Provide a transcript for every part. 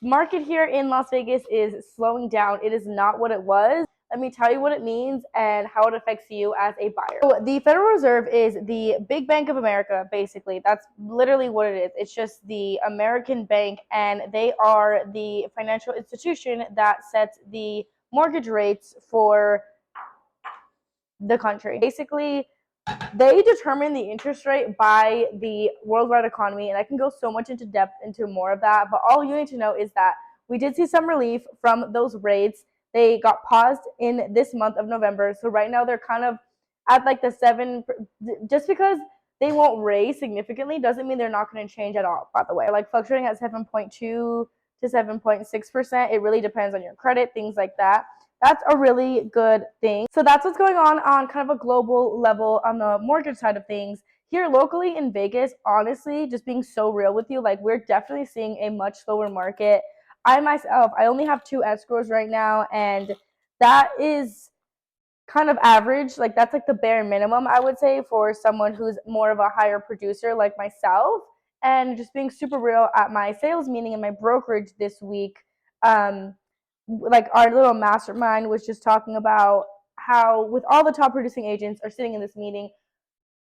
market here in Las Vegas is slowing down. It is not what it was. Let me tell you what it means and how it affects you as a buyer. So the Federal Reserve is the big bank of America, basically. That's literally what it is. It's just the American bank, and they are the financial institution that sets the mortgage rates for the country. Basically, they determine the interest rate by the worldwide economy, and I can go so much into depth into more of that, but all you need to know is that we did see some relief from those rates. They got paused in this month of November, so right now they're kind of at like the 7. Just because they won't raise significantly doesn't mean they're not going to change at all, by the way. Like fluctuating at 7.2 to 7.6%. It really depends on your credit, things like that. That's a really good thing. So that's what's going on kind of a global level on the mortgage side of things. Here locally in Vegas, honestly, just being so real with you, like we're definitely seeing a much slower market. I myself, I only have 2 escrows right now, and that is kind of average. Like that's like the bare minimum, I would say, for someone who's more of a higher producer like myself. And just being super real, at my sales meeting and my brokerage this week, like our little mastermind was just talking about how with all the top producing agents are sitting in this meeting,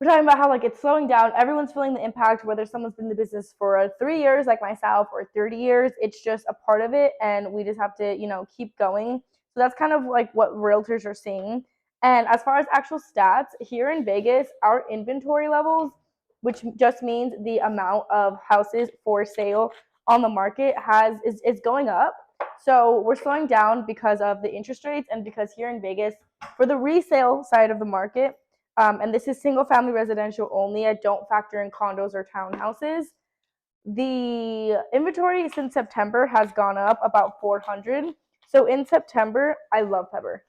we're talking about how like it's slowing down. Everyone's feeling the impact, whether someone's been in the business for 3 years like myself or 30 years. It's just a part of it, and we just have to, keep going. So that's kind of like what realtors are seeing. And as far as actual stats, here in Vegas, our inventory levels, which just means the amount of houses for sale on the market, is going up. So we're slowing down because of the interest rates, and because here in Vegas, for the resale side of the market, and this is single family residential only, I don't factor in condos or townhouses, the inventory since September has gone up about 400. So in September, I love pepper.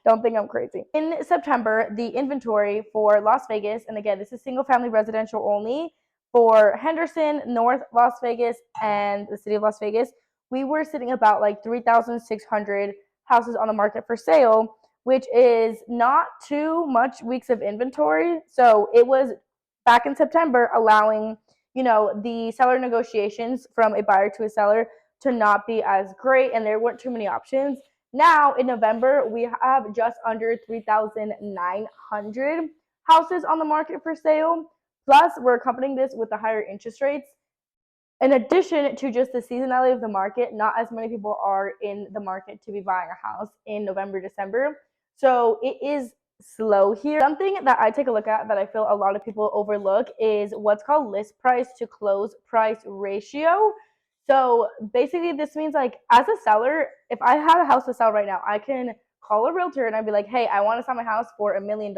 Don't think I'm crazy. In September, the inventory for Las Vegas, and again, this is single family residential only, for Henderson, North Las Vegas, and the city of Las Vegas, we were sitting about like 3,600 houses on the market for sale, which is not too much weeks of inventory. So it was back in September allowing, the seller negotiations from a buyer to a seller to not be as great, and there weren't too many options. Now in November, we have just under 3,900 houses on the market for sale. Plus, we're accompanying this with the higher interest rates. In addition to just the seasonality of the market, not as many people are in the market to be buying a house in November, December. So it is slow here. Something that I take a look at that I feel a lot of people overlook is what's called list price to close price ratio. So basically this means, like, as a seller, if I had a house to sell right now, I can call a realtor and I'd be like, hey, I want to sell my house for $1 million.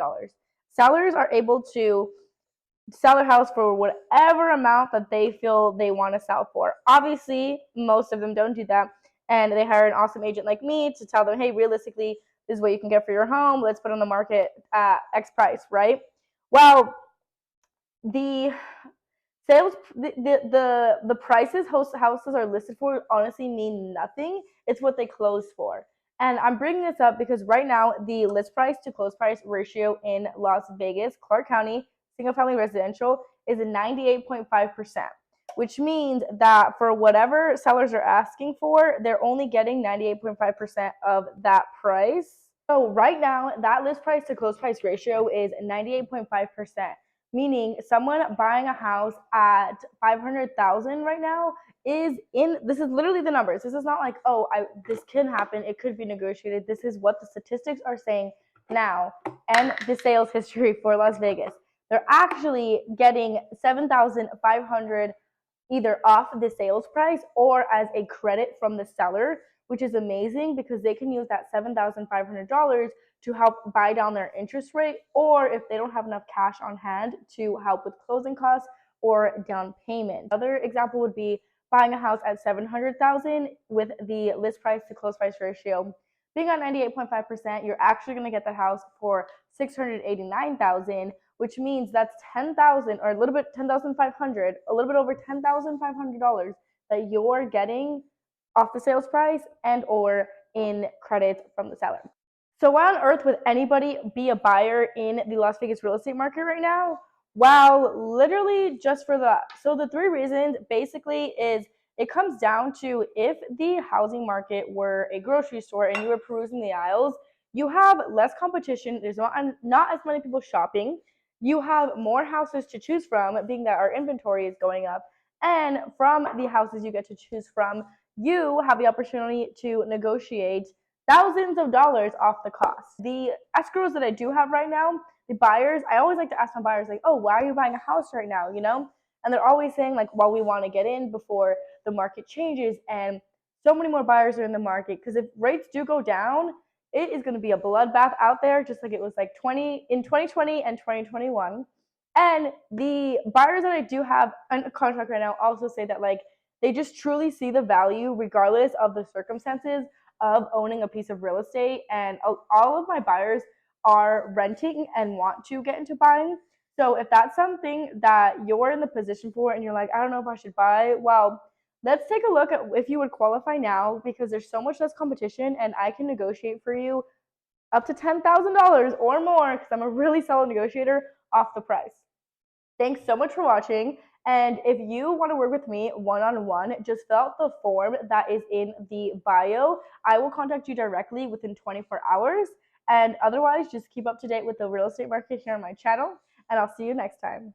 Sellers are able to sell their house for whatever amount that they feel they want to sell for. Obviously, most of them don't do that, and they hire an awesome agent like me to tell them, hey, realistically, this is what you can get for your home. Let's put it on the market at X price, right? Well, the sales, the prices houses are listed for honestly mean nothing. It's what they close for. And I'm bringing this up because right now the list price to close price ratio in Las Vegas, Clark County, single family residential is 98.5%, which means that for whatever sellers are asking for, they're only getting 98.5% of that price. So right now, that list price to close price ratio is 98.5%, meaning someone buying a house at $500,000 right now this is literally the numbers. This is not like, this can happen, it could be negotiated. This is what the statistics are saying now, and the sales history for Las Vegas. They're actually getting $7,500 either off the sales price or as a credit from the seller, which is amazing because they can use that $7,500 to help buy down their interest rate, or if they don't have enough cash on hand, to help with closing costs or down payment. Another example would be buying a house at $700,000 with the list price to close price ratio being at 98.5%, you're actually going to get the house for $689,000, which means that's $10,000 or a little bit $10,500, a little bit over $10,500 that you're getting off the sales price and or in credits from the seller. So why on earth would anybody be a buyer in the Las Vegas real estate market right now? Well, literally just for that. So the 3 reasons basically is it comes down to if the housing market were a grocery store and you were perusing the aisles, you have less competition. There's not as many people shopping. You have more houses to choose from, being that our inventory is going up. And from the houses you get to choose from, you have the opportunity to negotiate thousands of dollars off the cost. The escrows that I do have right now, the buyers, I always like to ask my buyers, like, oh, why are you buying a house right now? You know? And they're always saying, like, well, we want to get in before the market changes. And so many more buyers are in the market because if rates do go down, it is going to be a bloodbath out there, just like it was like 2020 and 2021. And the buyers that I do have under contract right now also say that like they just truly see the value regardless of the circumstances of owning a piece of real estate. And all of my buyers are renting and want to get into buying. So if that's something that you're in the position for and you're like, I don't know if I should buy, well, let's take a look at if you would qualify now because there's so much less competition and I can negotiate for you up to $10,000 or more because I'm a really solid negotiator off the price. Thanks so much for watching. And if you want to work with me one-on-one, just fill out the form that is in the bio. I will contact you directly within 24 hours. And otherwise, just keep up to date with the real estate market here on my channel. And I'll see you next time.